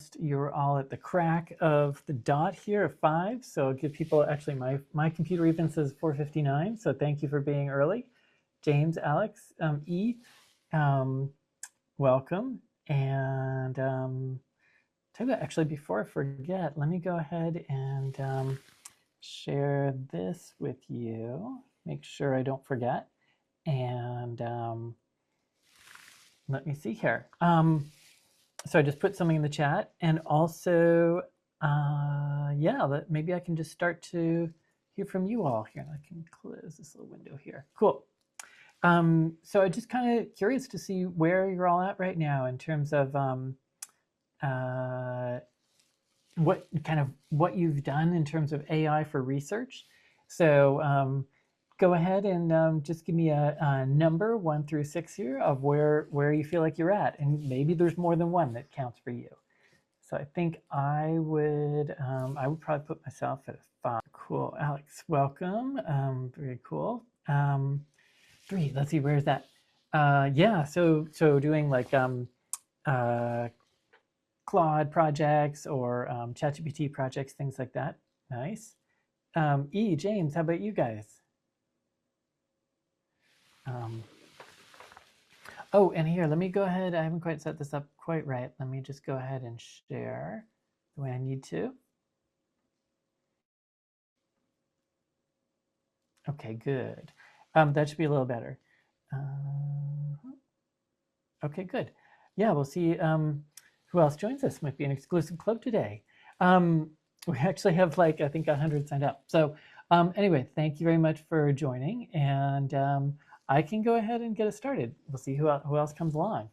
almost, you're all at the crack of the dot here of 5. So I'll give people, actually my computer even says 4:59. So thank you for being early. James, Alex, E, welcome. And tell you what, actually, before I forget, let me go ahead and share this with you. Make sure I don't forget. And let me see here. So I just put something in the chat, and also, yeah, maybe I can just start to hear from you all here. I can close this little window here. Cool. So I'm just kind of curious to see where you're all at right now in terms of what you've done in terms of AI for research. So go ahead and just give me a number 1 through 6 here of where you feel like you're at, and maybe there's more than one that counts for you. So I think I would probably put myself at a 5. Cool, Alex, welcome. Very cool. 3. Let's see, where's that? Yeah, so doing like Claude projects or ChatGPT projects, things like that. Nice. E, James, how about you guys? Oh, and here, let me go ahead. I haven't quite set this up quite right. Let me just go ahead and share the way I need to. Okay, good. That should be a little better. Okay, good. Yeah, we'll see who else joins us. Might be an exclusive club today. We actually have like, I think 100 signed up. So anyway, thank you very much for joining. And I can go ahead and get us started. We'll see who else comes along.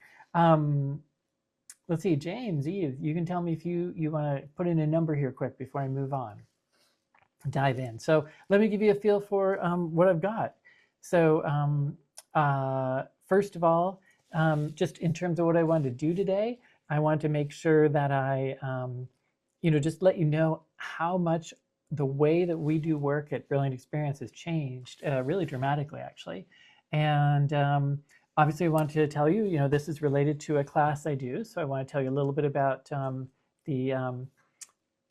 Let's see, James, Eve, you can tell me if you want to put in a number here quick before I move on. Dive in. So let me give you a feel for what I've got. So first of all, just in terms of what I wanted to do today, I want to make sure that I, just let you know how much the way that we do work at Brilliant Experience has changed really dramatically, actually. And obviously, I want to tell you, this is related to a class I do. So I want to tell you a little bit about the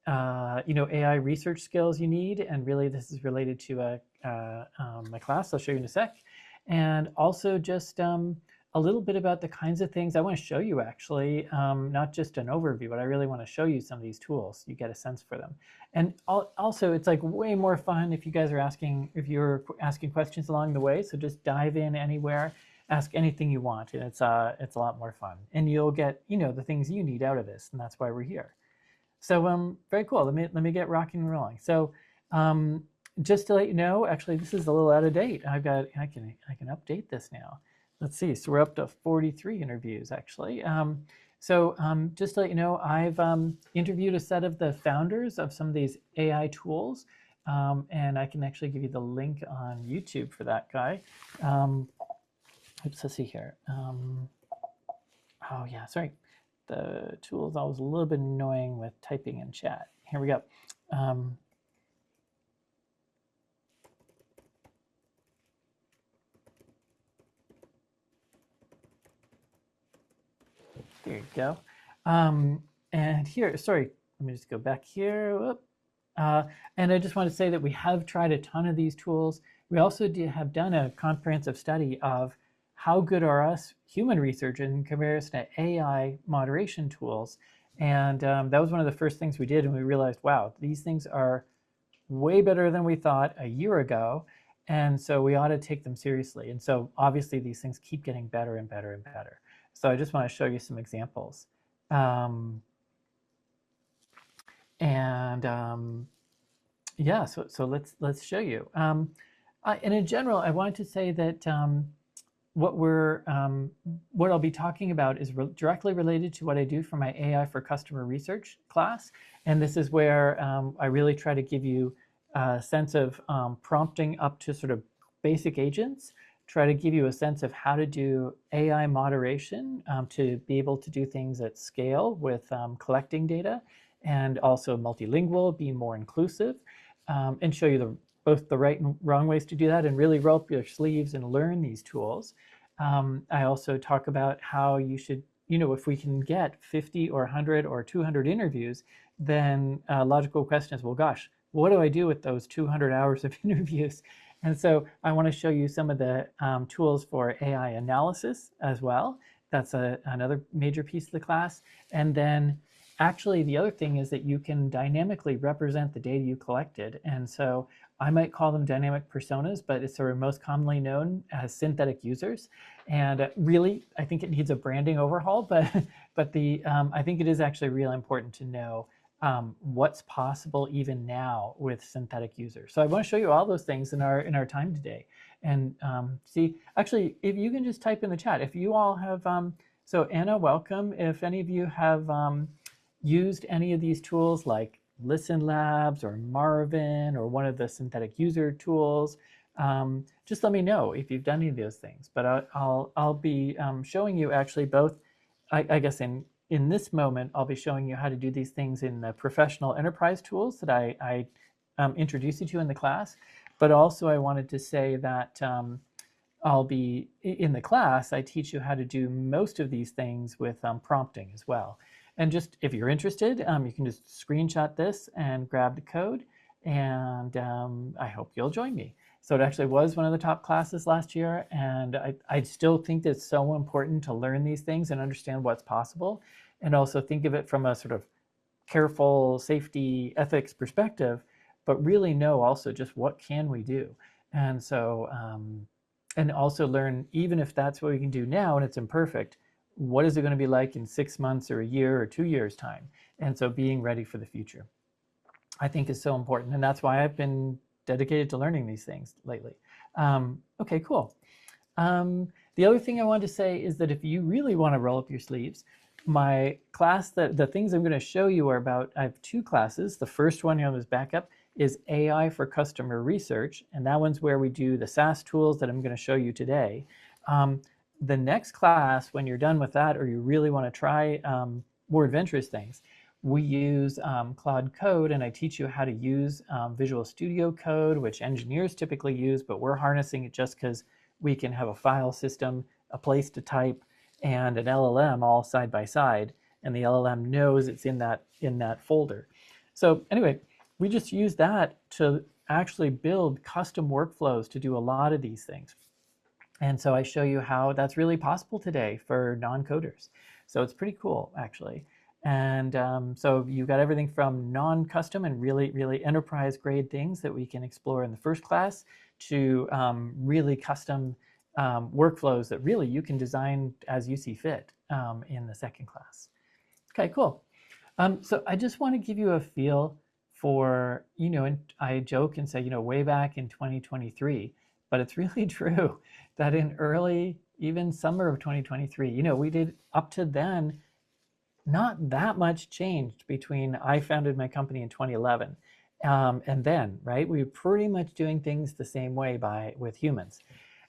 AI research skills you need, and really this is related to my class I'll show you in a sec, and also just a little bit about the kinds of things I want to show you, actually, not just an overview, but I really want to show you some of these tools so you get a sense for them. And also, it's like way more fun if you guys are if you're asking questions along the way, so just dive in anywhere, ask anything you want, and it's a lot more fun, and you'll get the things you need out of this, and that's why we're here. So very cool. Let me get rocking and rolling. So just to let you know, actually, this is a little out of date. I can update this now. Let's see. So we're up to 43 interviews, actually. Just to let you know, I've interviewed a set of the founders of some of these AI tools, and I can actually give you the link on YouTube for that guy. Oops, let's see here. Oh yeah, sorry. The tool is always a little bit annoying with typing in chat. Here we go. There you go. And here, sorry, let me just go back here. And I just want to say that we have tried a ton of these tools. We also have done a comprehensive study of how good are us human researchers in comparison to AI moderation tools. And that was one of the first things we did, and we realized, wow, these things are way better than we thought a year ago. And so we ought to take them seriously. And so obviously these things keep getting better and better and better. So I just want to show you some examples. Yeah, so let's show you. And in general, I wanted to say that what I'll be talking about is directly related to what I do for my AI for Customer Research class. And this is where I really try to give you a sense of prompting up to sort of basic agents, try to give you a sense of how to do AI moderation to be able to do things at scale with collecting data, and also multilingual, be more inclusive, and show you both the right and wrong ways to do that, and really roll up your sleeves and learn these tools. I also talk about how you should if we can get 50 or 100 or 200 interviews, then logical question is, well, gosh, what do I do with those 200 hours of interviews? And so I want to show you some of the tools for AI analysis as well. That's another major piece of the class. And then actually the other thing is that you can dynamically represent the data you collected. And so I might call them dynamic personas, but it's sort of most commonly known as synthetic users. And really, I think it needs a branding overhaul, but I think it is actually really important to know what's possible even now with synthetic users. So I want to show you all those things in our time today. And see, actually, if you can just type in the chat, if you all have, so Anna, welcome. If any of you have used any of these tools like Listen Labs or Maven or one of the synthetic user tools, just let me know if you've done any of those things. But I'll be showing you actually both, I guess in this moment, I'll be showing you how to do these things in the professional enterprise tools that I introduced you to in the class. But also I wanted to say that I'll be, in the class, I teach you how to do most of these things with prompting as well. And just, if you're interested, you can just screenshot this and grab the code, and I hope you'll join me. So it actually was one of the top classes last year, and I still think that it's so important to learn these things and understand what's possible, and also think of it from a sort of careful safety ethics perspective, but really know also just what can we do. And so, and also learn, even if that's what we can do now and it's imperfect, what is it going to be like in 6 months or a year or 2 years time? And so being ready for the future, I think, is so important. And that's why I've been dedicated to learning these things lately. Okay, cool. The other thing I wanted to say is that if you really want to roll up your sleeves, my class, the things I'm going to show you are about, I have 2 classes. The first one here on this backup is AI for customer research. And that one's where we do the SaaS tools that I'm going to show you today. The next class, when you're done with that, or you really want to try more adventurous things, we use Cloud Code, and I teach you how to use Visual Studio Code, which engineers typically use, but we're harnessing it just because we can have a file system, a place to type, and an LLM all side by side, and the LLM knows it's in that folder. So anyway, we just use that to actually build custom workflows to do a lot of these things. And so I show you how that's really possible today for non-coders. So it's pretty cool, actually. And so you've got everything from non-custom and really, really enterprise-grade things that we can explore in the first class to really custom workflows that really you can design as you see fit in the second class. Okay, cool. So I just want to give you a feel for, and I joke and say, way back in 2023, but it's really true that in early, even summer of 2023, we did up to then, not that much changed between I founded my company in 2011 and then, right? We were pretty much doing things the same way with humans.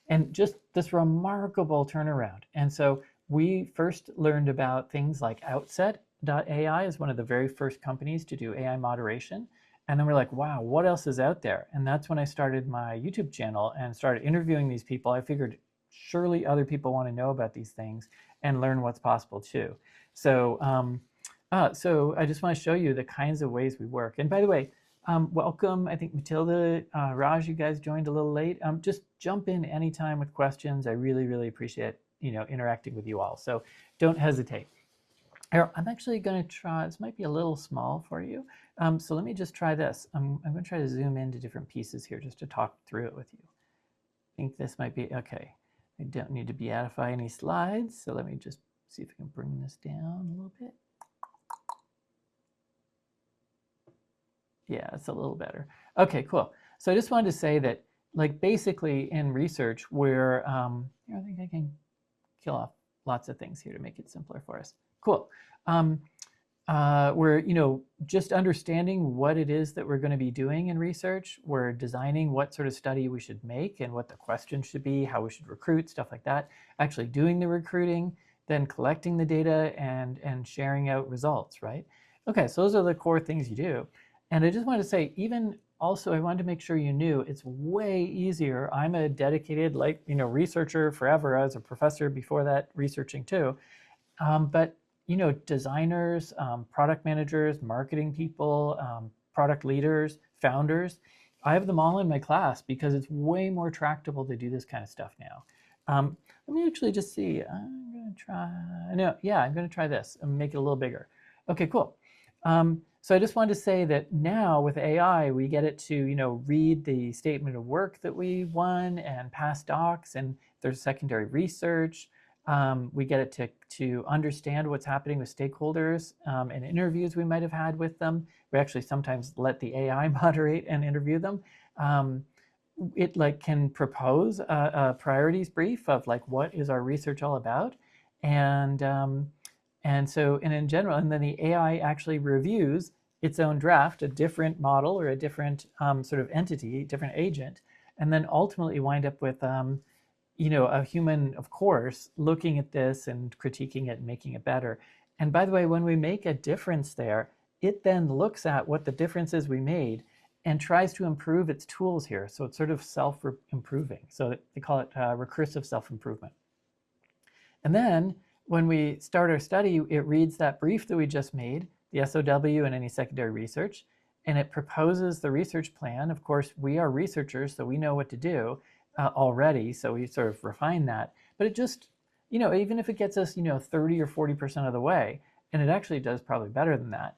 And just this remarkable turnaround. And so we first learned about things like Outset.ai is one of the very first companies to do AI moderation. And then we're like, wow, what else is out there? And that's when I started my YouTube channel and started interviewing these people. I figured surely other people want to know about these things and learn what's possible too. So, so I just want to show you the kinds of ways we work. And by the way, welcome. I think Matilda, Raj, you guys joined a little late. Just jump in anytime with questions. I really, really appreciate interacting with you all. So don't hesitate. I'm actually going to try, this might be a little small for you. So let me just try this. I'm going to try to zoom into different pieces here just to talk through it with you. I think this might be, okay. I don't need to beatify any slides. So let me just see if I can bring this down a little bit. Yeah, it's a little better. Okay, cool. So I just wanted to say that, like, basically in research, we're, I think I can kill off lots of things here to make it simpler for us. Cool. We're, just understanding what it is that we're going to be doing in research. We're designing what sort of study we should make and what the questions should be, how we should recruit, stuff like that. Actually doing the recruiting, then collecting the data and sharing out results, right? Okay, so those are the core things you do. And I just wanted to say, even also, I wanted to make sure you knew it's way easier. I'm a dedicated, researcher forever. I was a professor before that, researching too. but designers, product managers, marketing people, product leaders, founders, I have them all in my class because it's way more tractable to do this kind of stuff now. Let me actually just see. I'm going to try. No, yeah, I'm going to try this and make it a little bigger. Okay, cool. So I just wanted to say that now with AI, we get it to read the statement of work that we won and pass docs, and there's secondary research. We get it to understand what's happening with stakeholders and interviews we might have had with them. We actually sometimes let the AI moderate and interview them. It can propose a priorities brief of what is our research all about, and in general, and then the AI actually reviews its own draft, a different model or a different sort of entity, different agent, and then ultimately wind up with a human, of course, looking at this and critiquing it and making it better. And by the way, when we make a difference there, it then looks at what the differences we made and tries to improve its tools here. So it's sort of self-improving. So they call it recursive self-improvement. And then when we start our study, it reads that brief that we just made, the SOW and any secondary research, and it proposes the research plan. Of course, we are researchers, so we know what to do already, so we sort of refine that. But it just, even if it gets us, 30 or 40% of the way, and it actually does probably better than that,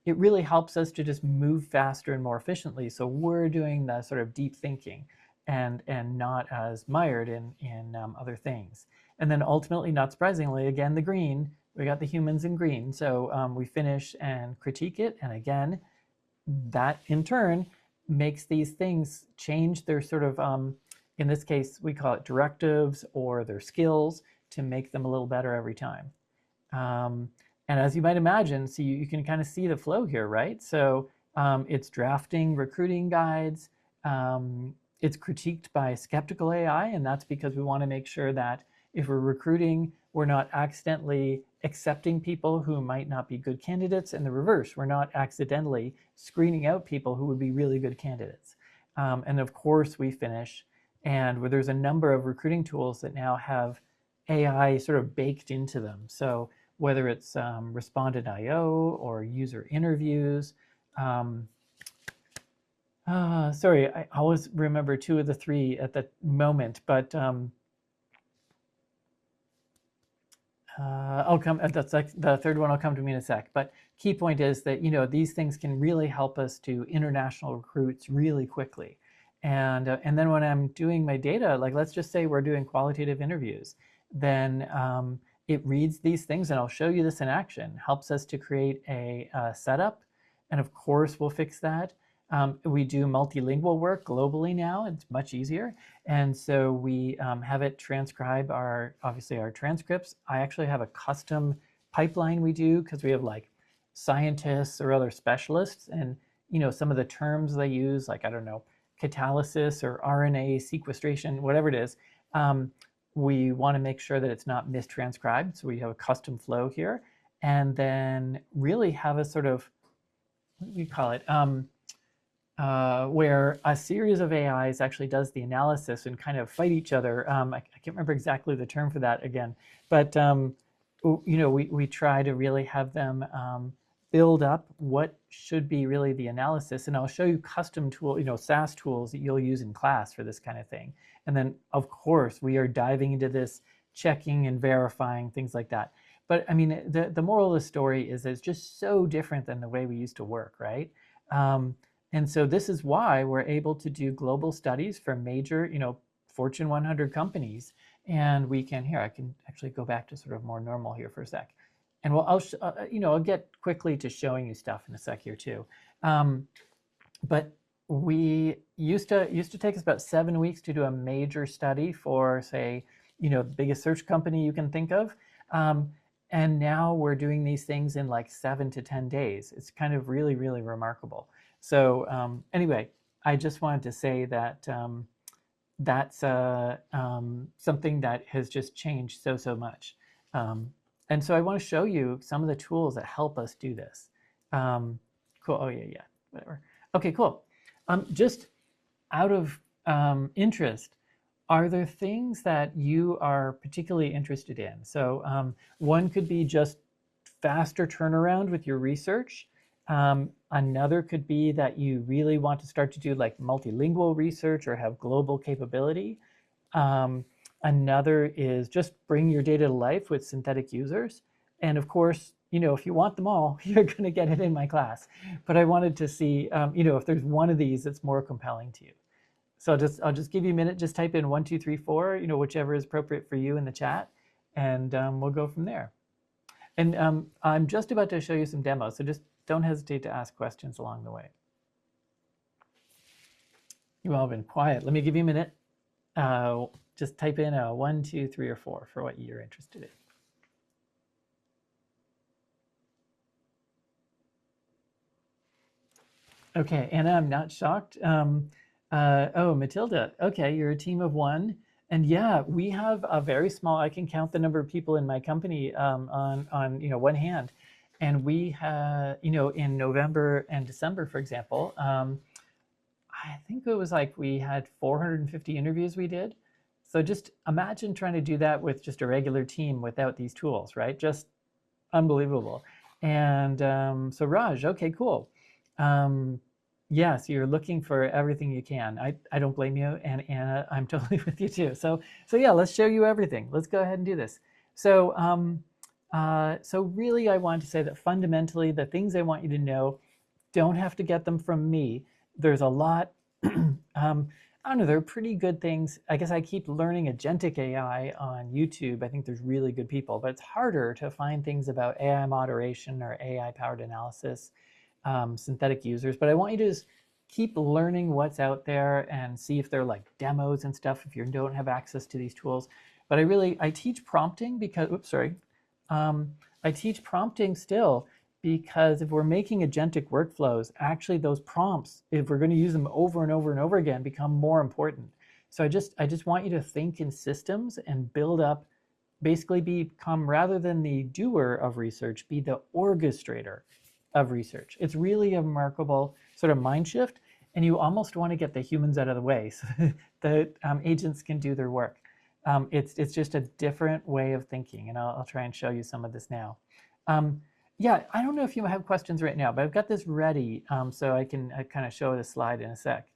it really helps us to just move faster and more efficiently. So we're doing the sort of deep thinking and not as mired in other things. And then ultimately, not surprisingly, again, the green, we got the humans in green. So we finish and critique it. And again, that in turn makes these things change their sort of, in this case, we call it directives or their skills to make them a little better every time. And as you might imagine, so you can kind of see the flow here, right? So it's drafting recruiting guides. It's critiqued by skeptical AI, and that's because we want to make sure that if we're recruiting, we're not accidentally accepting people who might not be good candidates, and the reverse, we're not accidentally screening out people who would be really good candidates. And of course, we finish, and there's a number of recruiting tools that now have AI sort of baked into them. So whether it's Respondent.io or user interviews. Sorry, I always remember two of the three at the moment, but I'll come. That's like the third one. I'll come to me in a sec. But key point is that these things can really help us to international recruits really quickly, and then when I'm doing my data, let's just say we're doing qualitative interviews, then it reads these things, and I'll show you this in action. Helps us to create a setup, and of course we'll fix that. We do multilingual work globally now. It's much easier. And so we have it transcribe obviously our transcripts. I actually have a custom pipeline we do because we have scientists or other specialists, and some of the terms they use, I don't know, catalysis or RNA sequestration, whatever it is, we want to make sure that it's not mistranscribed. So we have a custom flow here, and then really have a sort of, what do we call it? Where a series of AIs actually does the analysis and kind of fight each other. I can't remember exactly the term for that again, but we try to really have them build up what should be really the analysis, and I'll show you custom SAS tools that you'll use in class for this kind of thing. And then, of course, we are diving into this, checking and verifying things like that. But I mean, the moral of the story is that it's just so different than the way we used to work, right? And so this is why we're able to do global studies for major, Fortune 100 companies. And we can, I can actually go back to sort of more normal here for a sec. And I'll get quickly to showing you stuff in a sec here too. But we used to take us about 7 weeks to do a major study for, say, the biggest search company you can think of. And now we're doing these things in 7 to 10 days. It's kind of really, really remarkable. So anyway, I just wanted to say that that's something that has just changed so much. And so I want to show you some of the tools that help us do this. Cool. Oh, yeah, whatever. Okay, cool. Just out of interest, are there things that you are particularly interested in? So one could be just faster turnaround with your research. Another could be that you really want to start to do like multilingual research or have global capability. Another is just bring your data to life with synthetic users. And of course, if you want them all, you're going to get it in my class. But I wanted to see, if there's one of these that's more compelling to you. So I'll just give you a minute. Just type in 1, 2, 3, 4, whichever is appropriate for you in the chat, and we'll go from there. And I'm just about to show you some demos, so just don't hesitate to ask questions along the way. You all have been quiet. Let me give you a minute. Just type in 1, 2, 3, or 4 for what you're interested in. Okay, Anna, I'm not shocked. Oh, Matilda, okay, you're a team of 1. And yeah, we have a very small, I can count the number of people in my company on one hand. And we had, in November and December, for example, I think it was like we had 450 interviews we did. So just imagine trying to do that with just a regular team without these tools, right? Just unbelievable. And so Raj, okay, cool. Yeah, so you're looking for everything you can. I don't blame you, and Anna, I'm totally with you too. So yeah, let's show you everything. Let's go ahead and do this. So so really, I want to say that fundamentally, the things I want you to know, don't have to get them from me. There's a lot. I don't know. They're pretty good things. I guess I keep learning agentic AI on YouTube. I think there's really good people, but it's harder to find things about AI moderation or AI-powered analysis. Synthetic users, but I want you to just keep learning what's out there and see if they're like demos and stuff if you don't have access to these tools. But I teach prompting because, I teach prompting still because if we're making agentic workflows, actually those prompts, if we're going to use them over and over and over again, become more important. So I just want you to think in systems and build up, basically become, rather than the doer of research, be the orchestrator of research. It's really a remarkable sort of mind shift, and you almost want to get the humans out of the way so that agents can do their work. It's just a different way of thinking, and I'll try and show you some of this now. Yeah, I don't know if you have questions right now, but I've got this ready so I can kind of show the slide in a sec.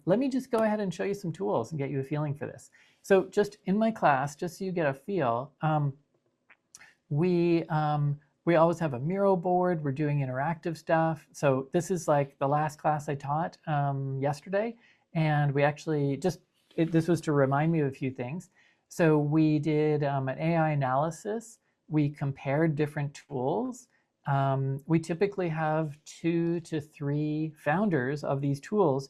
Let me just go ahead and show you some tools and get you a feeling for this. So just in my class, just so you get a feel, we always have a Miro board. We're doing interactive stuff. So this is like the last class I taught yesterday. And we actually this was to remind me of a few things. So we did an AI analysis. We compared different tools. We typically have 2 to 3 founders of these tools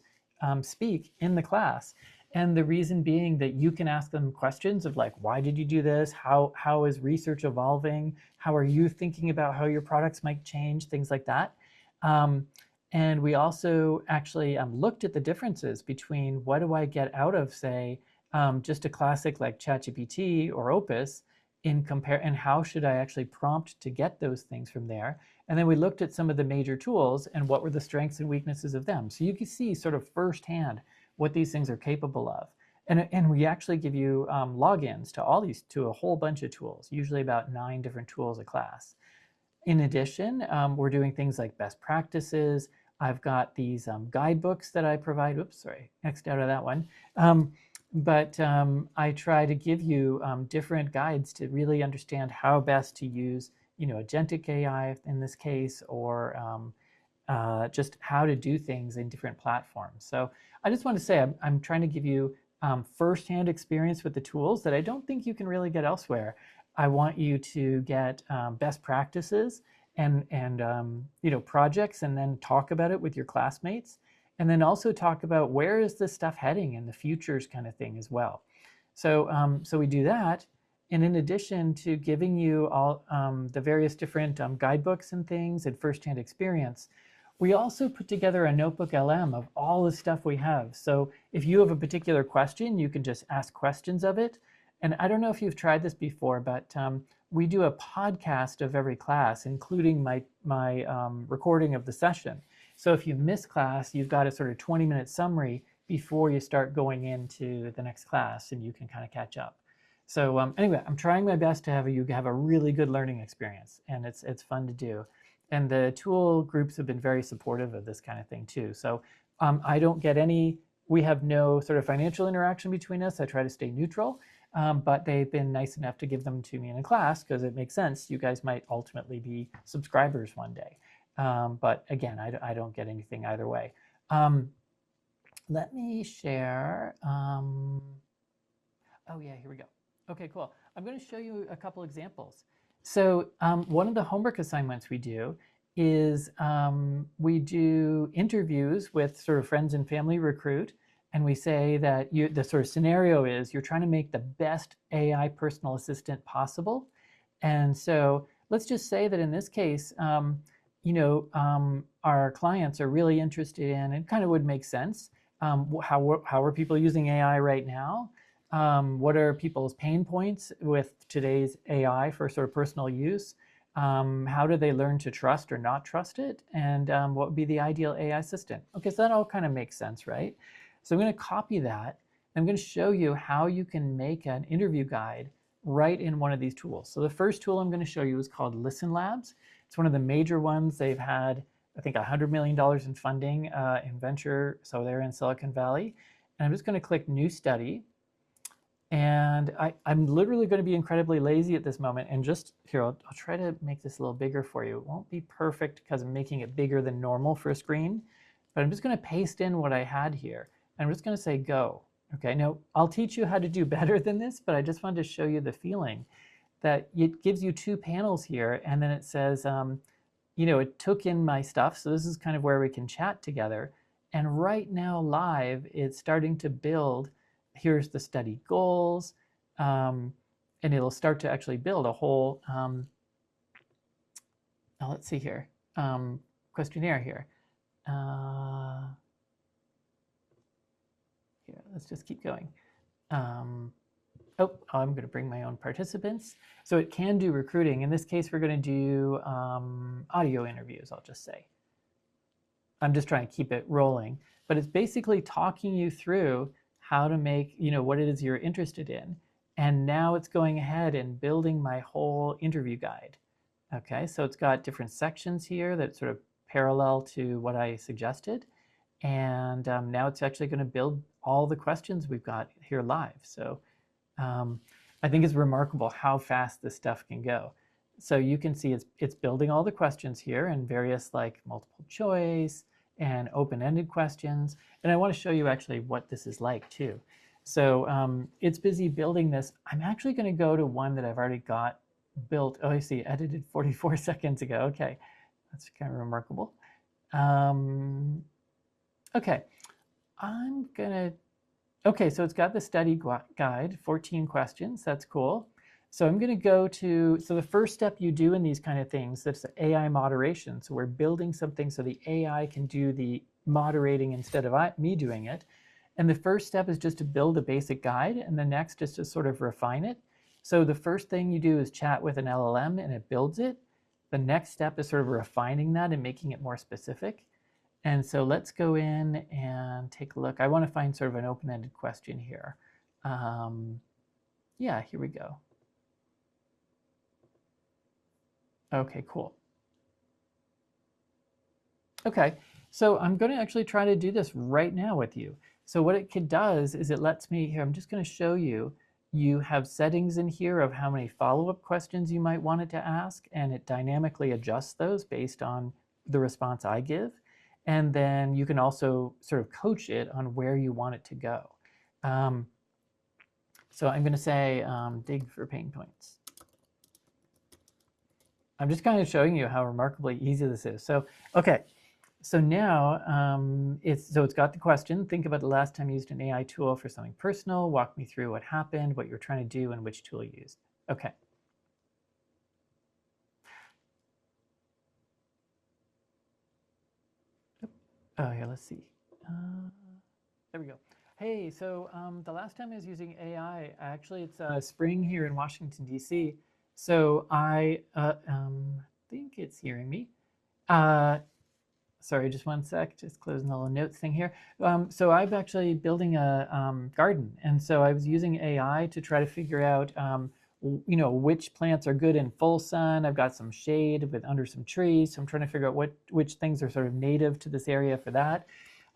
speak in the class. And the reason being that you can ask them questions of like, why did you do this? How is research evolving? How are you thinking about how your products might change? Things like that. And we also actually looked at the differences between what do I get out of, say, just a classic like ChatGPT or Opus and how should I actually prompt to get those things from there? And then we looked at some of the major tools and what were the strengths and weaknesses of them. So you can see sort of firsthand what these things are capable of. And we actually give you logins to a whole bunch of tools, usually about 9 different tools a class. In addition, we're doing things like best practices. I've got these guidebooks that I provide. Oops, sorry, X'd out of that one. But I try to give you different guides to really understand how best to use, agentic AI in this case, or just how to do things in different platforms. So I just want to say I'm trying to give you firsthand experience with the tools that I don't think you can really get elsewhere. I want you to get best practices and projects, and then talk about it with your classmates, and then also talk about where is this stuff heading in the futures kind of thing as well. So so we do that. And in addition to giving you all the various different guidebooks and things and firsthand experience, we also put together a notebook LM of all the stuff we have. So if you have a particular question, you can just ask questions of it. And I don't know if you've tried this before, but we do a podcast of every class, including my recording of the session. So if you miss class, you've got a sort of 20-minute summary before you start going into the next class, and you can kind of catch up. So anyway, I'm trying my best to have you have a really good learning experience, and it's fun to do. And the tool groups have been very supportive of this kind of thing too. So I don't get any, we have no sort of financial interaction between us. I try to stay neutral, but they've been nice enough to give them to me in a class because it makes sense. You guys might ultimately be subscribers one day. But again, I don't get anything either way. Let me share. Oh yeah, here we go. Okay, cool. I'm going to show you a couple examples. So one of the homework assignments we do is we do interviews with sort of friends and family recruit, and we say that the sort of scenario is you're trying to make the best AI personal assistant possible. And so let's just say that in this case, our clients are really interested in, and kind of would make sense, how are people using AI right now? What are people's pain points with today's AI for sort of personal use? How do they learn to trust or not trust it? And what would be the ideal AI assistant? Okay, so that all kind of makes sense, right? So I'm going to copy that. I'm going to show you how you can make an interview guide right in one of these tools. So the first tool I'm going to show you is called Listen Labs. It's one of the major ones. They've had, I think, $100 million in funding in venture, so they're in Silicon Valley. And I'm just going to click New Study. And I'm literally going to be incredibly lazy at this moment. And just here, I'll try to make this a little bigger for you. It won't be perfect because I'm making it bigger than normal for a screen. But I'm just going to paste in what I had here. And I'm just going to say go. Okay, now I'll teach you how to do better than this, but I just wanted to show you the feeling that it gives you two panels here. And then it says, it took in my stuff. So this is kind of where we can chat together. And right now live, it's starting to build. Here's the study goals, and it'll start to actually build a whole, let's see here, questionnaire here. Here, let's just keep going. I'm going to bring my own participants. So it can do recruiting. In this case, we're going to do audio interviews, I'll just say. I'm just trying to keep it rolling. But it's basically talking you through how to make, what it is you're interested in. And now it's going ahead and building my whole interview guide. Okay, so it's got different sections here that sort of parallel to what I suggested. And now it's actually going to build all the questions we've got here live. So I think it's remarkable how fast this stuff can go. So you can see it's building all the questions here and various like multiple choice and open-ended questions. And I want to show you actually what this is like too. So it's busy building this. I'm actually going to go to one that I've already got built. Oh, I see, edited 44 seconds ago. Okay, that's kind of remarkable. Okay, okay, so it's got the study guide, 14 questions. That's cool. So I'm going to go to, so the first step you do in these kind of things, that's AI moderation. So we're building something so the AI can do the moderating instead of me doing it. And the first step is just to build a basic guide, and the next is to sort of refine it. So the first thing you do is chat with an LLM and it builds it. The next step is sort of refining that and making it more specific. And so let's go in and take a look. I want to find sort of an open-ended question here. Yeah, here we go. Okay, cool. Okay, so I'm going to actually try to do this right now with you. So what it does is it lets me, here, I'm just going to show you, you have settings in here of how many follow-up questions you might want it to ask, and it dynamically adjusts those based on the response I give. And then you can also sort of coach it on where you want it to go. So I'm going to say dig for pain points. I'm just kind of showing you how remarkably easy this is. So, okay, so now it's got the question. Think about the last time you used an AI tool for something personal. Walk me through what happened, what you're trying to do, and which tool you used. Okay. Oh, here, let's see. There we go. Hey, so the last time I was using AI, actually it's spring here in Washington, D.C. So I think it's hearing me. sorry, just one sec, just closing the little notes thing here. So I'm actually building a garden. And so I was using AI to try to figure out, which plants are good in full sun. I've got some shade with under some trees. So I'm trying to figure out which things are sort of native to this area for that.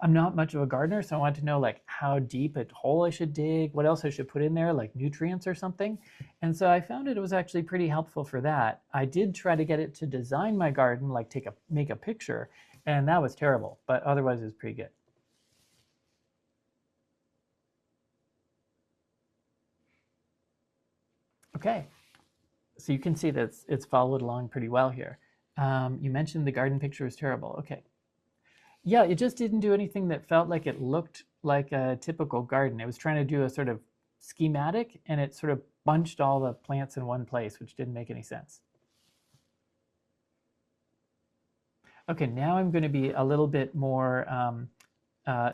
I'm not much of a gardener, so I wanted to know like how deep a hole I should dig, what else I should put in there, like nutrients or something. And so I found it was actually pretty helpful for that. I did try to get it to design my garden, like make a picture, and that was terrible, but otherwise it was pretty good. Okay, so you can see that it's followed along pretty well here. You mentioned the garden picture was terrible. Okay. Yeah, it just didn't do anything that felt like it looked like a typical garden. It was trying to do a sort of schematic, and it sort of bunched all the plants in one place, which didn't make any sense. Okay, now I'm going to be a little bit more,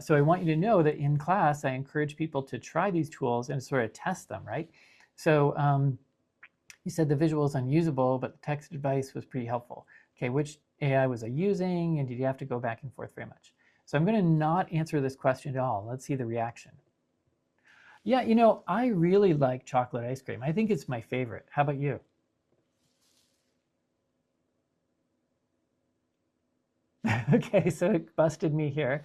so I want you to know that in class, I encourage people to try these tools and sort of test them, right? So you said the visual is unusable, but the text advice was pretty helpful. Okay, which AI was I using, and did you have to go back and forth very much? So I'm going to not answer this question at all. Let's see the reaction. Yeah, I really like chocolate ice cream. I think it's my favorite. How about you? Okay, so it busted me here.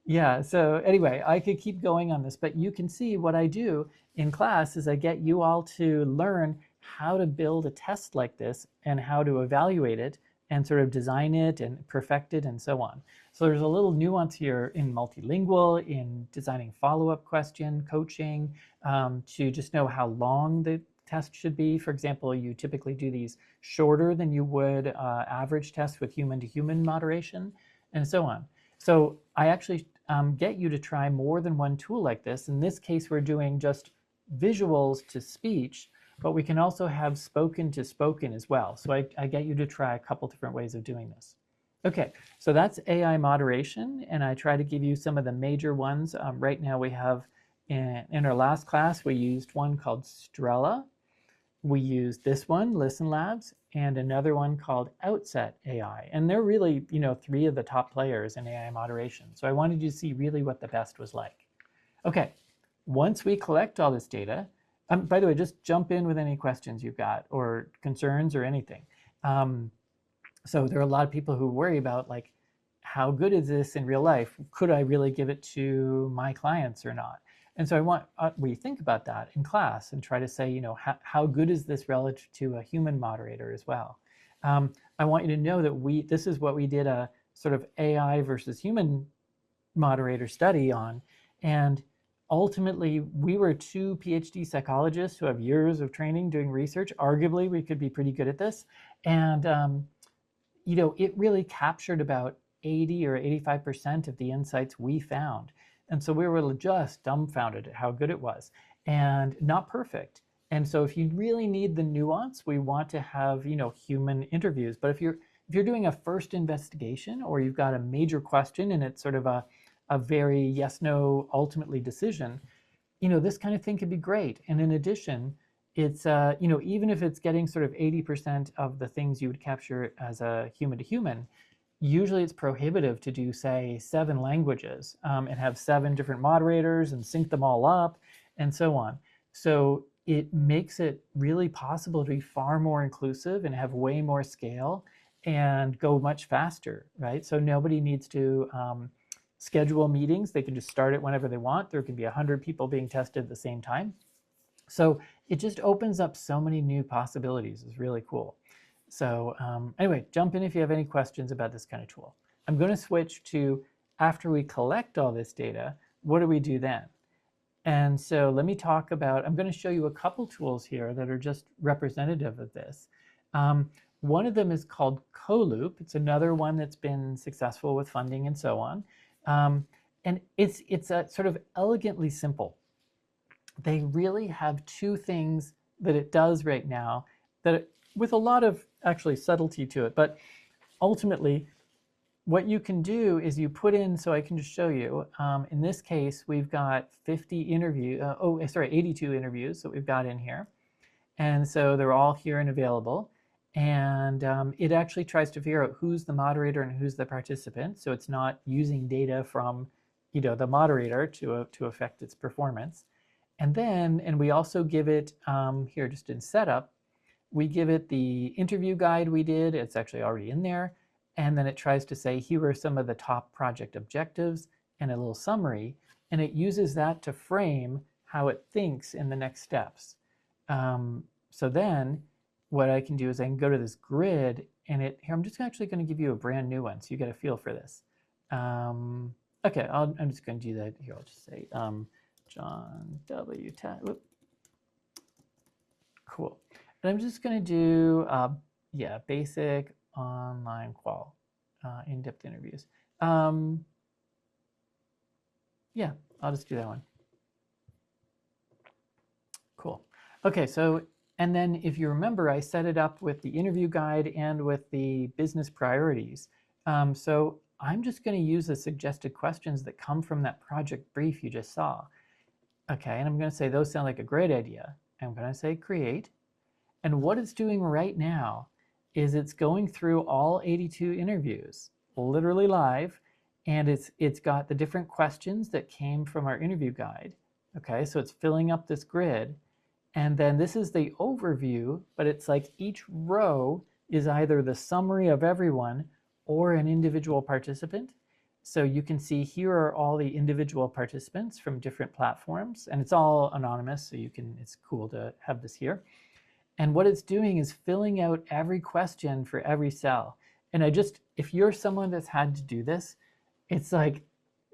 Yeah, so anyway, I could keep going on this, but you can see what I do in class is I get you all to learn how to build a test like this and how to evaluate it and sort of design it and perfect it and so on. So there's a little nuance here in multilingual, in designing follow-up question, coaching, to just know how long the test should be. For example, you typically do these shorter than you would average tests with human-to-human moderation, and so on. So I actually get you to try more than one tool like this. In this case, we're doing just visuals to speech, but we can also have spoken to spoken as well. So I get you to try a couple different ways of doing this. Okay, so that's AI moderation, and I try to give you some of the major ones. Right now we have, in our last class, we used one called Strela. We used this one, Listen Labs, and another one called Outset AI. And they're really, three of the top players in AI moderation. So I wanted you to see really what the best was like. Okay, once we collect all this data, by the way, just jump in with any questions you've got or concerns or anything. So there are a lot of people who worry about like, how good is this in real life? Could I really give it to my clients or not? And so I want we think about that in class and try to say, how good is this relative to a human moderator as well? I want you to know that this is what we did a sort of AI versus human moderator study on. And ultimately, we were two PhD psychologists who have years of training doing research. Arguably, we could be pretty good at this. And, it really captured about 80 or 85% of the insights we found. And so we were just dumbfounded at how good it was and not perfect. And so if you really need the nuance, we want to have, human interviews. But if you're doing a first investigation or you've got a major question and it's sort of a very yes, no, ultimately decision, this kind of thing could be great. And in addition, it's, even if it's getting sort of 80% of the things you would capture as a human to human, usually it's prohibitive to do, say, 7 languages and have 7 different moderators and sync them all up and so on. So it makes it really possible to be far more inclusive and have way more scale and go much faster, right? So nobody needs to schedule meetings. They can just start it whenever they want. There can be 100 people being tested at the same time. So it just opens up so many new possibilities. It's really cool. So anyway, jump in if you have any questions about this kind of tool. I'm going to switch to, after we collect all this data, what do we do then? And so let me talk about, I'm going to show you a couple tools here that are just representative of this. One of them is called CoLoop. It's another one that's been successful with funding and so on. And it's a sort of elegantly simple. They really have 2 things that it does right now that with a lot of actually subtlety to it. But ultimately, what you can do is you put in, so I can just show you, in this case, we've got 82 interviews that we've got in here. And so they're all here and available. And it actually tries to figure out who's the moderator and who's the participant. So it's not using data from the moderator to affect its performance. And we also give it, here just in setup, we give it the interview guide we did. It's actually already in there. And then it tries to say, here are some of the top project objectives and a little summary. And it uses that to frame how it thinks in the next steps. So then what I can do is I can go to this grid, and here I'm just actually going to give you a brand new one so you get a feel for this. Okay, I'm just going to do that here. I'll just say John W. Cool. And I'm just going to do, yeah, basic online qual, in-depth interviews. Yeah, I'll just do that one. Cool. Okay, so, and then if you remember, I set it up with the interview guide and with the business priorities. So I'm just going to use the suggested questions that come from that project brief you just saw. Okay, and I'm going to say those sound like a great idea. I'm going to say create. And what it's doing right now is it's going through all 82 interviews, literally live, and it's got the different questions that came from our interview guide. Okay, so it's filling up this grid. And then this is the overview, but it's like each row is either the summary of everyone or an individual participant. So you can see here are all the individual participants from different platforms, and it's all anonymous, so it's cool to have this here. And what it's doing is filling out every question for every cell. And if you're someone that's had to do this, it's like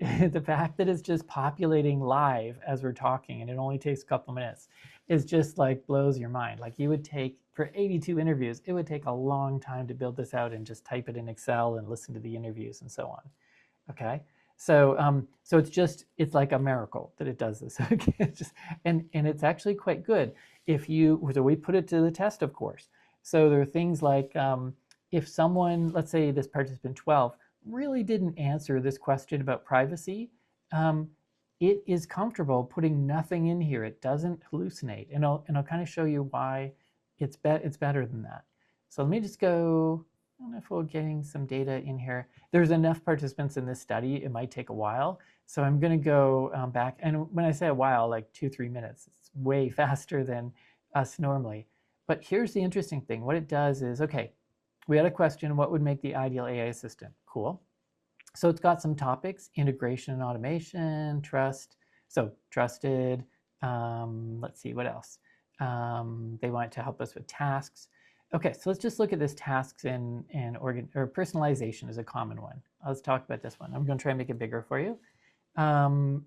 the fact that it's just populating live as we're talking and it only takes a couple minutes is just like blows your mind. Like you would take, for 82 interviews, it would take a long time to build this out and just type it in Excel and listen to the interviews and so on. Okay, so it's like a miracle that it does this. Okay, and it's actually quite good. So we put it to the test, of course. So there are things like if someone, let's say this participant 12, really didn't answer this question about privacy, it is comfortable putting nothing in here. It doesn't hallucinate, and I'll kind of show you why it's better than that. So let me just go. I don't know if we're getting some data in here. There's enough participants in this study, it might take a while. So I'm going to go back. And when I say a while, like 2-3 minutes, it's way faster than us normally. But here's the interesting thing. What it does is, okay, we had a question, what would make the ideal AI assistant? Cool. So it's got some topics, integration and automation, trust. So trusted, let's see, what else? They want to help us with tasks. Okay, so let's just look at this tasks and personalization is a common one. Let's talk about this one. I'm going to try and make it bigger for you.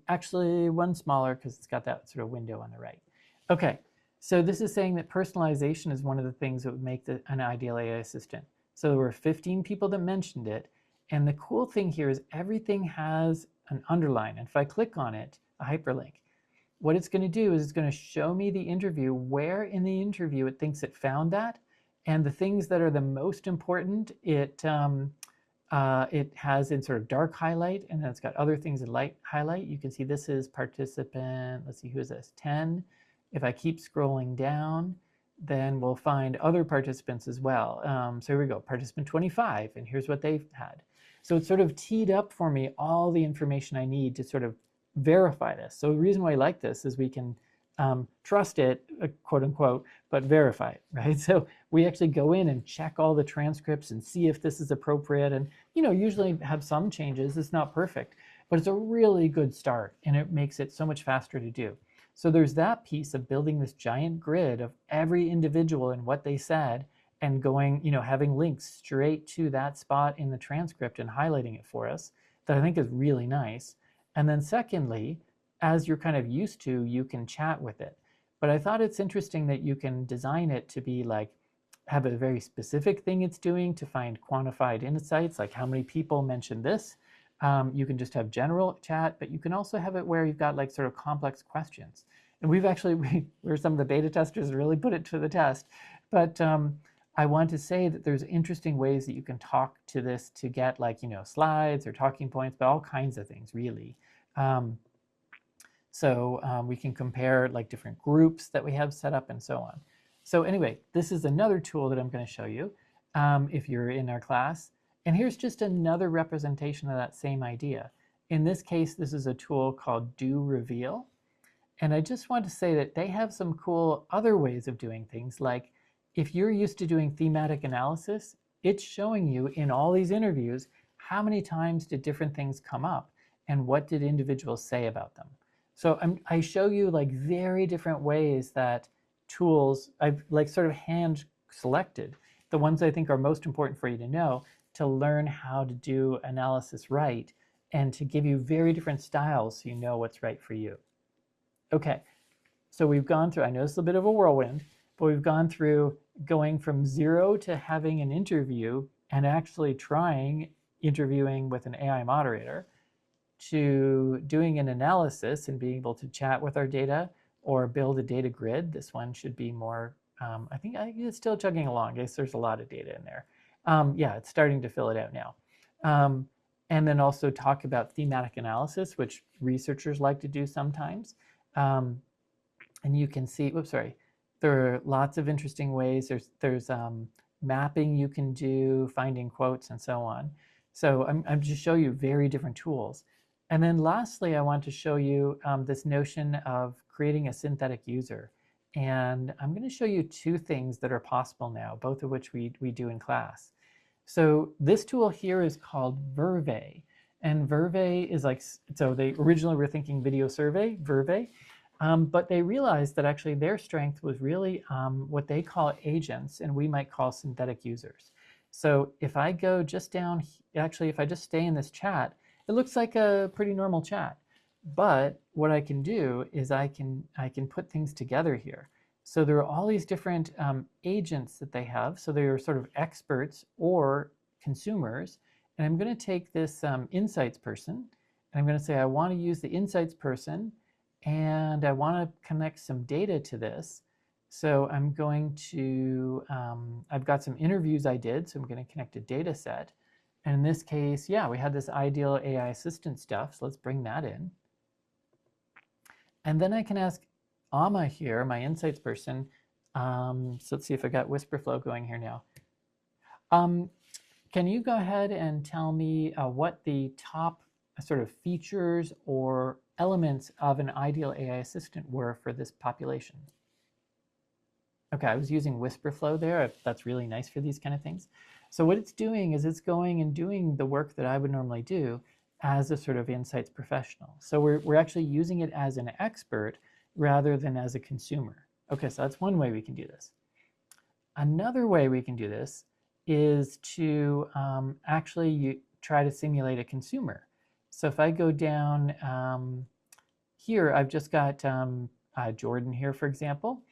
Actually, one smaller because it's got that sort of window on the right. Okay, so this is saying that personalization is one of the things that would make an ideal AI assistant. So there were 15 people that mentioned it. And the cool thing here is everything has an underline. And if I click on it, a hyperlink, what it's going to do is it's going to show me the interview, where in the interview it thinks it found that. And the things that are the most important, it has in sort of dark highlight, and then it's got other things in light highlight. You can see this is participant, let's see, who is this, 10. If I keep scrolling down, then we'll find other participants as well. So here we go, participant 25, and here's what they've had. So it's sort of teed up for me all the information I need to sort of verify this. So the reason why I like this is we can trust it, quote unquote, but verify it, right? So we actually go in and check all the transcripts and see if this is appropriate, and usually have some changes. It's not perfect, but it's a really good start, and it makes it so much faster to do. So there's that piece of building this giant grid of every individual and what they said, and going, having links straight to that spot in the transcript and highlighting it for us, that I think is really nice. And then secondly, as you're kind of used to, you can chat with it. But I thought it's interesting that you can design it to be like, have a very specific thing it's doing to find quantified insights, like how many people mentioned this. You can just have general chat, but you can also have it where you've got like sort of complex questions. And we're some of the beta testers really put it to the test. But I want to say that there's interesting ways that you can talk to this to get like, slides or talking points, but all kinds of things really. So we can compare like different groups that we have set up and so on. So anyway, this is another tool that I'm going to show you if you're in our class. And here's just another representation of that same idea. In this case, this is a tool called Do Reveal. And I just want to say that they have some cool other ways of doing things. Like if you're used to doing thematic analysis, it's showing you in all these interviews, how many times did different things come up and what did individuals say about them. So I show you like very different ways that tools, I've like sort of hand selected the ones I think are most important for you to know to learn how to do analysis right and to give you very different styles so you know what's right for you. Okay, so we've gone through, I know it's a bit of a whirlwind, but we've gone through going from 0 to having an interview and actually trying interviewing with an AI moderator to doing an analysis and being able to chat with our data or build a data grid. This one should be more, I think it's still chugging along. I guess there's a lot of data in there. Yeah, it's starting to fill it out now. And then also talk about thematic analysis, which researchers like to do sometimes. And you can see, whoops, sorry, there are lots of interesting ways. There's mapping you can do, finding quotes, and so on. So I'm just show you very different tools. And then lastly, I want to show you this notion of creating a synthetic user. And I'm going to show you two things that are possible now, both of which we do in class. So this tool here is called Verve. And Verve is like, so they originally were thinking video survey, Verve, but they realized that actually their strength was really what they call agents, and we might call synthetic users. So if I go just down, actually if I just stay in this chat, it looks like a pretty normal chat. But what I can do is I can put things together here. So there are all these different agents that they have. So they are sort of experts or consumers. And I'm going to take this insights person, and I'm going to say I want to use the insights person, and I want to connect some data to this. So I'm going to, I've got some interviews I did, so I'm going to connect a data set. And in this case, yeah, we had this ideal AI assistant stuff, so let's bring that in. And then I can ask Amma here, my insights person, so let's see if I got WhisperFlow going here now. Can you go ahead and tell me what the top sort of features or elements of an ideal AI assistant were for this population? Okay, I was using WhisperFlow there. That's really nice for these kind of things. So what it's doing is it's going and doing the work that I would normally do as a sort of insights professional. So we're actually using it as an expert rather than as a consumer. Okay, so that's one way we can do this. Another way we can do this is to actually try to simulate a consumer. So if I go down here, I've just got Jordan here, for example.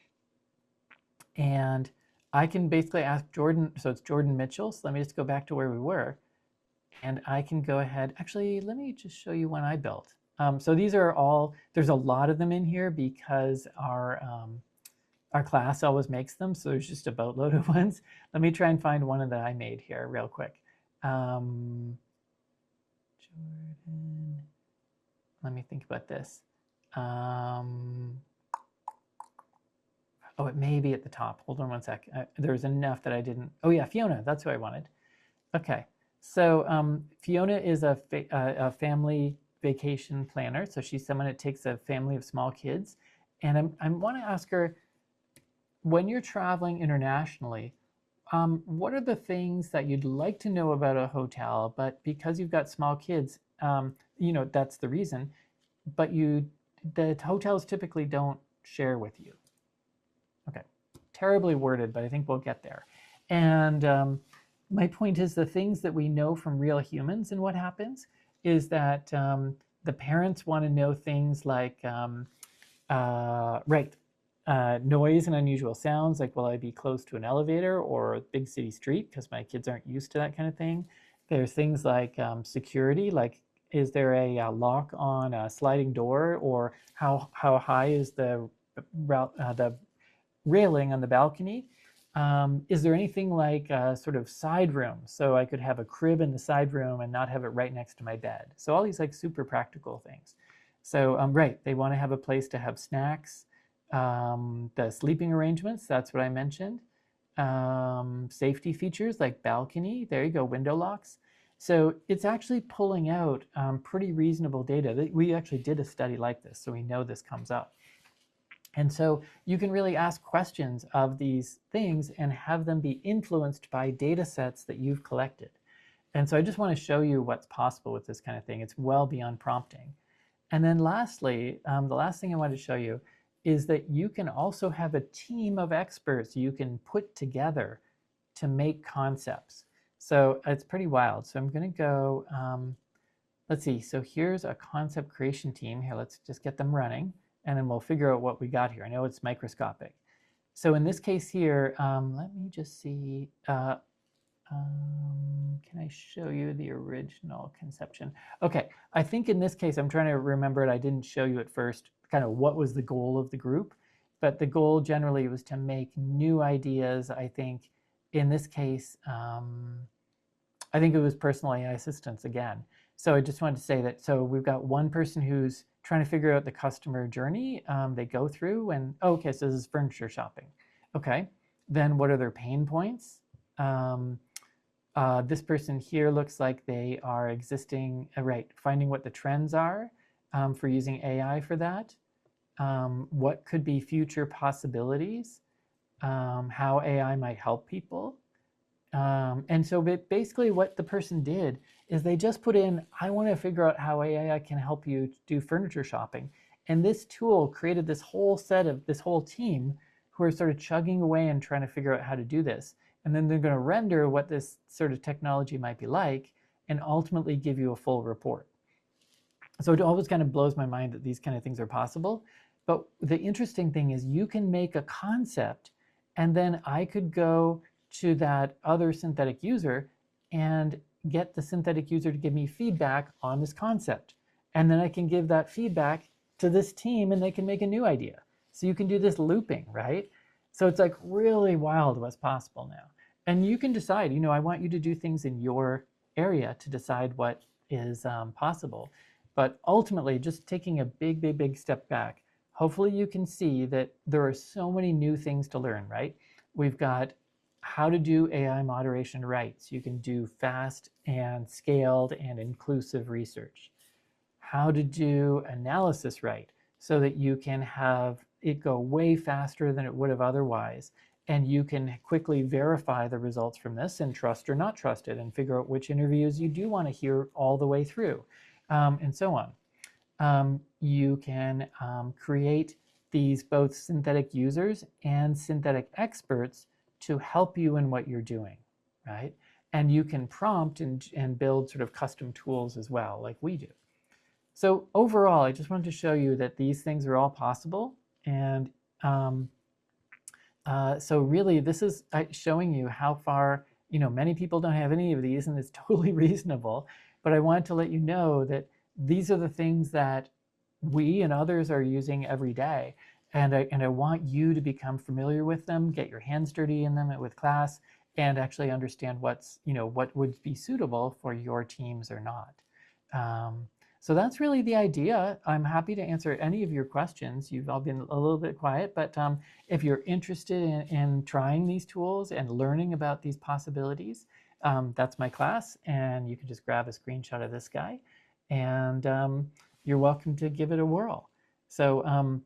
And I can basically ask Jordan, so it's Jordan Mitchell. So let me just go back to where we were. And I can go ahead, actually, let me just show you one I built. So these are all, there's a lot of them in here because our class always makes them. So there's just a boatload of ones. Let me try and find one that I made here real quick. Jordan, let me think about this. Oh, it may be at the top. Hold on one sec. There's enough that I didn't. Oh yeah, Fiona, that's who I wanted. Okay, so Fiona is a family vacation planner. So she's someone that takes a family of small kids. And I want to ask her, when you're traveling internationally, what are the things that you'd like to know about a hotel, but because you've got small kids, you know, that's the reason, but the hotels typically don't share with you. Okay, terribly worded, but I think we'll get there. And my point is the things that we know from real humans and what happens is that the parents want to know things like, noise and unusual sounds, like will I be close to an elevator or a big city street, because my kids aren't used to that kind of thing. There's things like security, like is there a lock on a sliding door, or how high is the railing on the balcony? Is there anything like sort of side room, so I could have a crib in the side room and not have it right next to my bed? So all these like super practical things. So right, they want to have a place to have snacks. The sleeping arrangements, that's what I mentioned. Safety features like balcony, there you go, window locks. So it's actually pulling out pretty reasonable data. We actually did a study like this, so we know this comes up. And so you can really ask questions of these things and have them be influenced by data sets that you've collected. And so I just want to show you what's possible with this kind of thing. It's well beyond prompting. And then lastly, the last thing I wanted to show you is that you can also have a team of experts you can put together to make concepts. So it's pretty wild. So I'm going to go, let's see. So here's a concept creation team. Here, let's just get them running, and then we'll figure out what we got here. I know it's microscopic. So in this case here, let me just see. Can I show you the original conception? Okay, I think in this case, I'm trying to remember it. I didn't show you at first kind of what was the goal of the group, but the goal generally was to make new ideas. I think in this case, I think it was personal AI assistants again. So I just wanted to say that, so we've got one person who's trying to figure out the customer journey they go through, and oh, okay, so this is furniture shopping. Okay, then what are their pain points? This person here looks like they are existing, right, finding what the trends are for using AI for that. What could be future possibilities, how AI might help people. And so basically what the person did is they just put in, I want to figure out how AI can help you do furniture shopping. And this tool created this whole team who are sort of chugging away and trying to figure out how to do this. And then they're going to render what this sort of technology might be like and ultimately give you a full report. So it always kind of blows my mind that these kind of things are possible. But the interesting thing is you can make a concept, and then I could go to that other synthetic user and get the synthetic user to give me feedback on this concept. And then I can give that feedback to this team and they can make a new idea. So you can do this looping, right? So it's like really wild what's possible now. And you can decide, I want you to do things in your area to decide what is possible. But ultimately, just taking a big step back, hopefully you can see that there are so many new things to learn, right? We've got how to do AI moderation right. So you can do fast and scaled and inclusive research. How to do analysis right so that you can have it go way faster than it would have otherwise. And you can quickly verify the results from this and trust or not trust it and figure out which interviews you do want to hear all the way through, and so on. You can create these both synthetic users and synthetic experts to help you in what you're doing, right? And you can prompt and build sort of custom tools as well, like we do. So overall, I just wanted to show you that these things are all possible. And so really, this is showing you how far, many people don't have any of these, and it's totally reasonable. But I wanted to let you know that these are the things that we and others are using every day. And I want you to become familiar with them, get your hands dirty in them with class, and actually understand what would be suitable for your teams or not. So that's really the idea. I'm happy to answer any of your questions. You've all been a little bit quiet, but if you're interested in trying these tools and learning about these possibilities, that's my class, and you can just grab a screenshot of this guy, and you're welcome to give it a whirl. So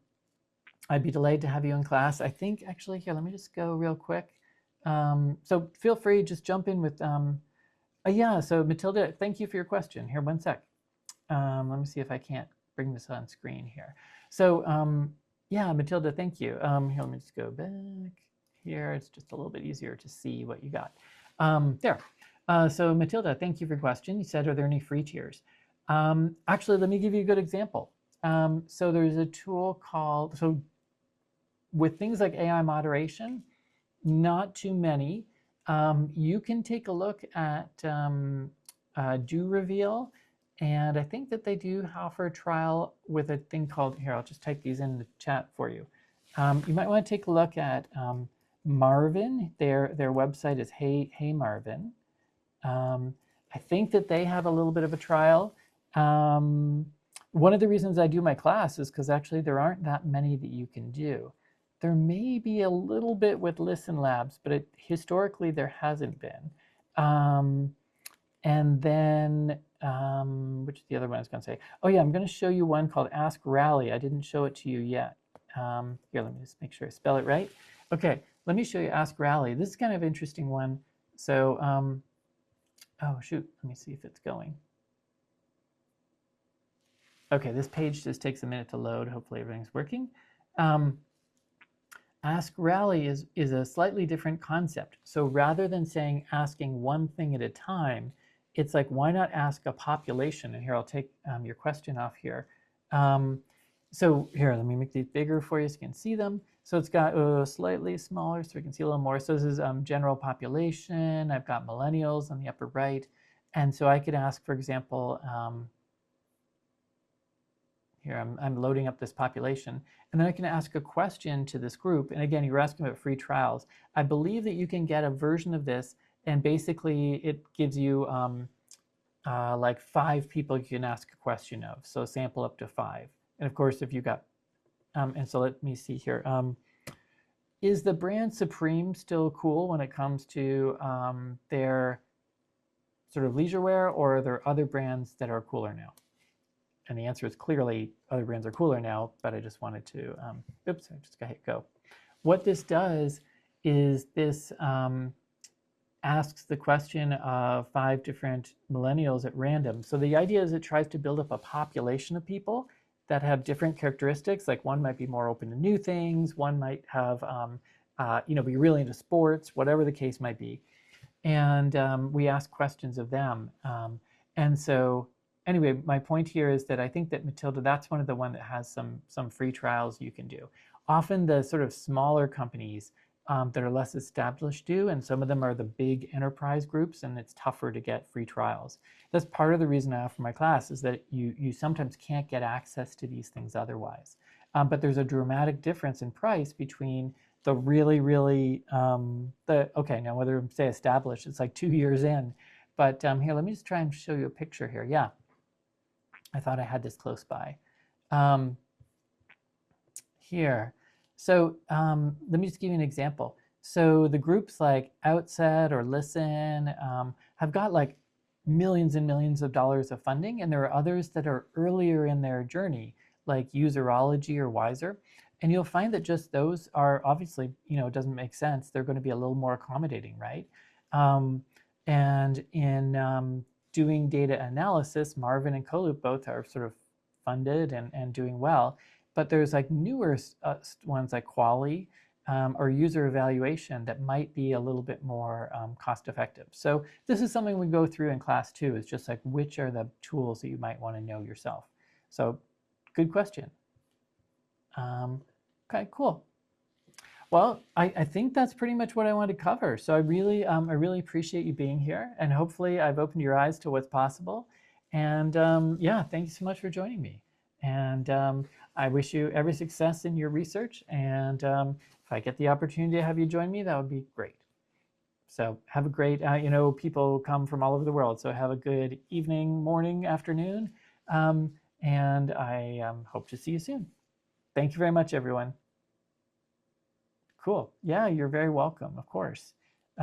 I'd be delighted to have you in class. I think actually here, let me just go real quick. So feel free, just jump in with, yeah, so Matilda, thank you for your question. Here, one sec. Let me see if I can't bring this on screen here. So yeah, Matilda, thank you. Here, let me just go back here. It's just a little bit easier to see what you got. There. So Matilda, thank you for your question. You said, are there any free tiers? Actually, let me give you a good example. So there's a tool called, so with things like AI moderation, not too many. You can take a look at Do Reveal. And I think that they do offer a trial with a thing called, here, I'll just type these in the chat for you. You might want to take a look at Maven. Their website is Hey Maven. I think that they have a little bit of a trial. One of the reasons I do my class is because actually there aren't that many that you can do. There may be a little bit with Listen Labs, but historically there hasn't been. And then, which is the other one I was going to say? Oh yeah, I'm going to show you one called Ask Rally. I didn't show it to you yet. Here, let me just make sure I spell it right. Okay, let me show you Ask Rally. This is kind of an interesting one. So, oh shoot, let me see if it's going. Okay, this page just takes a minute to load. Hopefully everything's working. Ask Rally is a slightly different concept. So rather than saying asking one thing at a time, it's like, why not ask a population? And here, I'll take your question off here. So here, let me make these bigger for you so you can see them. So it's got slightly smaller so we can see a little more. So this is general population. I've got millennials on the upper right. And so I could ask, for example, here, I'm loading up this population. And then I can ask a question to this group. And again, you're asking about free trials. I believe that you can get a version of this, and basically it gives you like 5 people you can ask a question of. So sample up to 5. And of course, if you got, and so let me see here. Is the brand Supreme still cool when it comes to their sort of leisure wear, or are there other brands that are cooler now? And the answer is clearly other brands are cooler now, but I just wanted to, oops, I just got hit go. What this does is this asks the question of 5 different millennials at random. So the idea is it tries to build up a population of people that have different characteristics. Like one might be more open to new things, one might have, be really into sports, whatever the case might be. And we ask questions of them. And so anyway, my point here is that I think that Matilda, that's one of the one that has some free trials you can do. Often the sort of smaller companies that are less established do, and some of them are the big enterprise groups, and it's tougher to get free trials. That's part of the reason I offer my class, is that you sometimes can't get access to these things otherwise. But there's a dramatic difference in price between the really, really, okay, now whether say established, it's like 2 years in. But here, let me just try and show you a picture here. Yeah, I thought I had this close by. Here. So let me just give you an example. So the groups like Outset or Listen have got like millions and millions of dollars of funding, and there are others that are earlier in their journey, like Userology or Wiser. And you'll find that just those are obviously, it doesn't make sense. They're going to be a little more accommodating, right? And in doing data analysis, Maven and Coloop both are sort of funded and doing well. But there's like newer ones like qual or user evaluation that might be a little bit more cost effective. So this is something we go through in class too, is just like which are the tools that you might want to know yourself. So good question. Okay, cool. Well, I think that's pretty much what I wanted to cover. So I really appreciate you being here, and hopefully I've opened your eyes to what's possible. And yeah, thank you so much for joining me. And I wish you every success in your research. And if I get the opportunity to have you join me, that would be great. So have a great, people come from all over the world. So have a good evening, morning, afternoon. And I hope to see you soon. Thank you very much, everyone. Cool. Yeah, you're very welcome, of course. If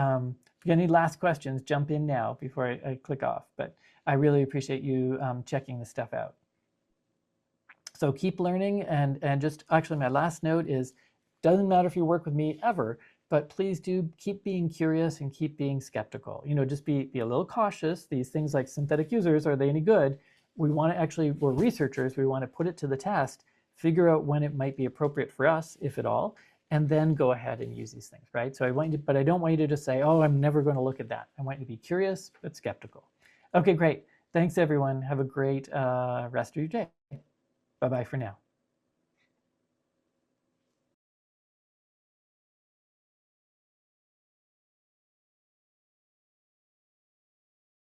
you have any last questions, jump in now before I click off. But I really appreciate you checking this stuff out. So keep learning, and just actually my last note is, doesn't matter if you work with me ever, but please do keep being curious and keep being skeptical. Just be a little cautious. These things like synthetic users, are they any good? We want to actually, we're researchers, we want to put it to the test, figure out when it might be appropriate for us, if at all, and then go ahead and use these things, right? So but I don't want you to just say, oh, I'm never going to look at that. I want you to be curious, but skeptical. Okay, great. Thanks, everyone. Have a great rest of your day. Bye-bye for now.